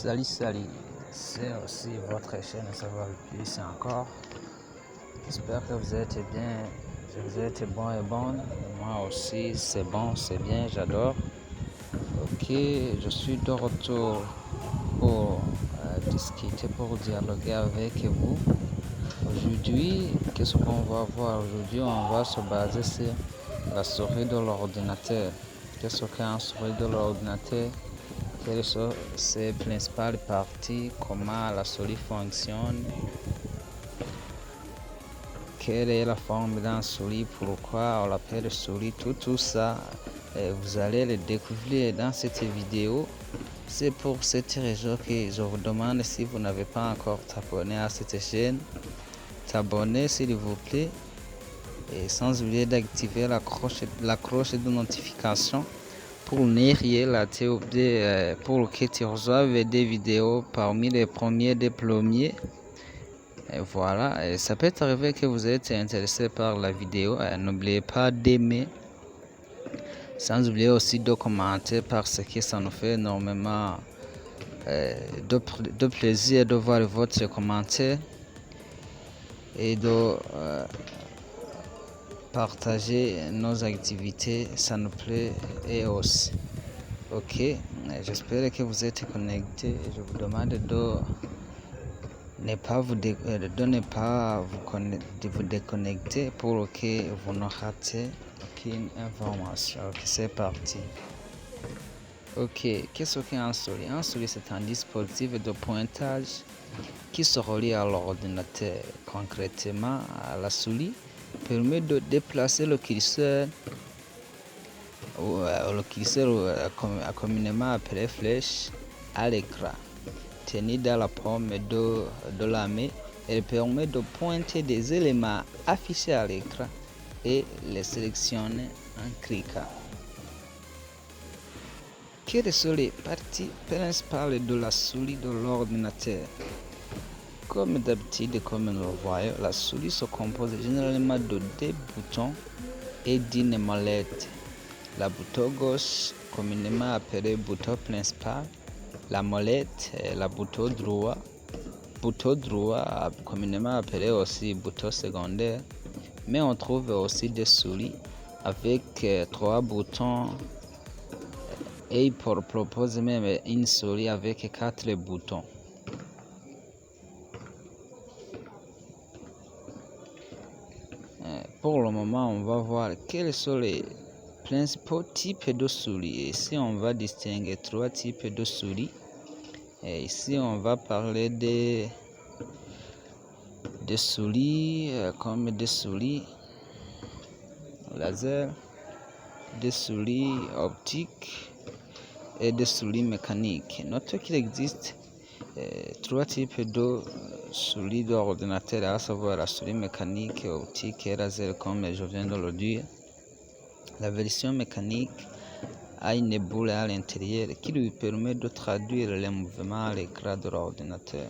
Salut, c'est aussi votre chaîne Savoir le plus ici encore. J'espère que vous êtes bien, que vous êtes bon et bonne. Moi aussi, c'est bon, c'est bien, j'adore. Ok, je suis de retour pour discuter, pour dialoguer avec vous. Aujourd'hui, qu'est-ce qu'on va voir? Aujourd'hui, on va se baser sur la souris de l'ordinateur. Qu'est-ce qu'un souris de l'ordinateur? Quelles sont ses principales parties? Comment la souris fonctionne? Quelle est la forme d'un souris? Pourquoi on l'appelle souris? Tout ça, vous allez le découvrir dans cette vidéo. C'est pour cette raison que je vous demande, si vous n'avez pas encore abonné à cette chaîne, t'abonner s'il vous plaît. Et sans oublier d'activer la cloche de notification pour ne rien rater, pour que tu reçoives des vidéos parmi les premiers des premiers. Et voilà, et ça peut arriver que vous êtes intéressé par la vidéo. N'oubliez pas d'aimer, sans oublier aussi de commenter, parce que ça nous fait énormément de plaisir de voir votre commentaire et de partager nos activités, ça nous plaît et aussi. Ok, j'espère que vous êtes connectés. Je vous demande de ne pas vous déconnecter pour que vous ne ratez aucune information. Ok, c'est parti. Ok, qu'est-ce qu'un souris? Un souris, c'est un dispositif de pointage qui se relie à l'ordinateur. Concrètement, la souris permet de déplacer le curseur, communément appelé flèche, à l'écran. Tenue dans la paume de la main, elle permet de pointer des éléments affichés à l'écran et les sélectionner en cliquant. Quelles sont les parties principales de la souris de l'ordinateur? Comme d'habitude, comme nous le voyons, la souris se compose généralement de deux boutons et d'une molette. La bouton gauche, communément appelé bouton principal, la molette, la bouton droit, communément appelé aussi bouton secondaire. Mais on trouve aussi des souris avec trois boutons, et il propose même une souris avec 4 boutons. Pour le moment, on va voir quels sont les principaux types de souris. Ici, on va distinguer 3 types de souris. Et ici, on va parler des souris comme des souris laser, des souris optiques et des souris mécaniques. Notez qu'il existe 3 types de souris d'ordinateur, à savoir la souris mécanique, optique et laser, comme je viens de le dire. La version mécanique a une boule à l'intérieur qui lui permet de traduire les mouvements à l'écran de l'ordinateur.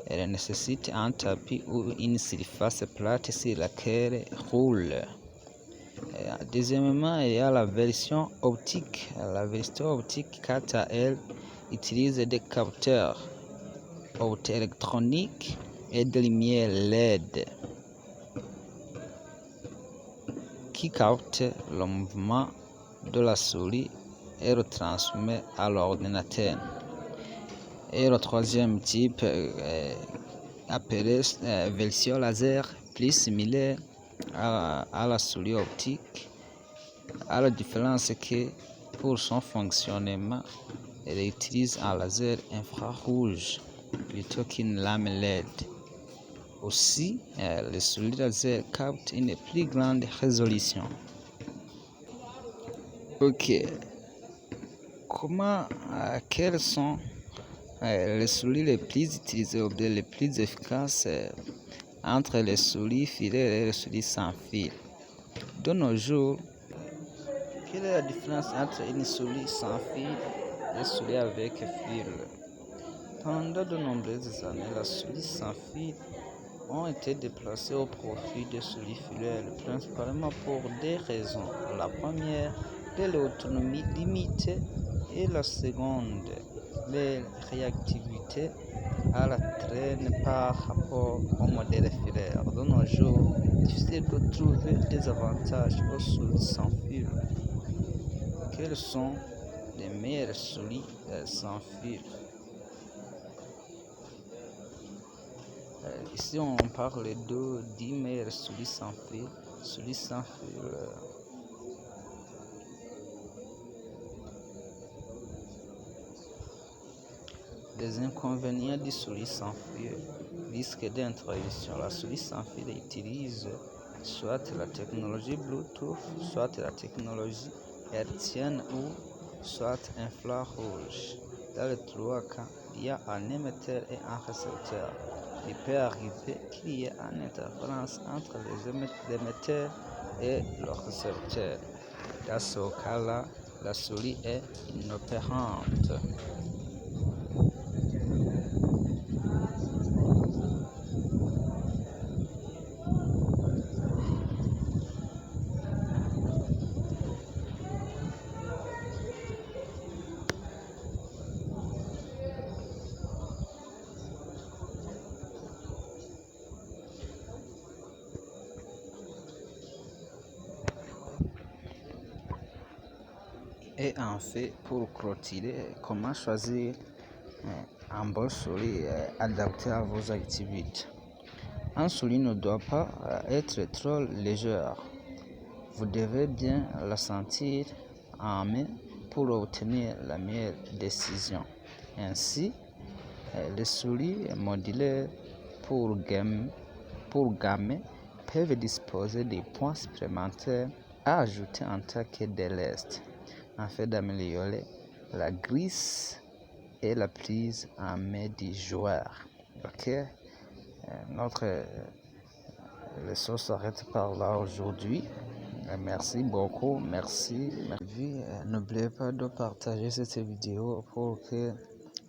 Elle nécessite un tapis ou une surface plate sur laquelle roule. Deuxièmement, il y a la version optique. La version optique, quant à elle, utilise des capteurs optoélectroniques et des lumières LED qui captent le mouvement de la souris et le transmet à l'ordinateur. Et le troisième type, appelé version laser, plus similaire à la souris optique, à la différence que pour son fonctionnement, elle utilise un laser infrarouge plutôt qu'une lame LED. Aussi, les souris laser captent une plus grande résolution. Ok, quelles sont les souris les plus utilisées ou bien les plus efficaces entre les souris filaires et les souris sans fil? De nos jours, quelle est la différence entre une souris sans fil et une souris avec fil? Pendant de nombreuses années, les souris sans fil ont été déplacées au profit des souris filaires, principalement pour deux raisons. La première, de l'autonomie limitée, et la seconde, belle réactivité à la traîne par rapport au modèle filaire. De nos jours, difficile de trouver des avantages aux souliers sans fil. Quels sont les meilleurs souliers sans fil? Ici, on parle de 10 meilleurs souliers sans fil. Souliers sans fil. Des inconvénients du soulier sans fil. Risque d'introduction. La souris sans fil utilise soit la technologie Bluetooth, soit la technologie hertzienne ou soit infrarouge. Dans les trois cas, il y a un émetteur et un récepteur. Il peut arriver qu'il y ait une interférence entre l'émetteur et le récepteur. Dans ce cas-là, la souris est inopérante. Et en fait, pour clôturer, comment choisir un bon soulier adapté à vos activités? Un soulier ne doit pas être trop léger. Vous devez bien la sentir en main pour obtenir la meilleure décision. Ainsi, les souliers modulaires pour gammes peuvent disposer de points supplémentaires à ajouter en tant que déleste, afin d'améliorer la glisse et la prise en main du joueur. Ok, notre leçon s'arrête par là aujourd'hui. Merci beaucoup, merci. N'oubliez pas de partager cette vidéo pour que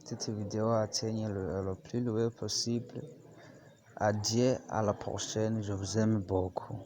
cette vidéo atteigne le plus loin possible. Adieu, à la prochaine, je vous aime beaucoup.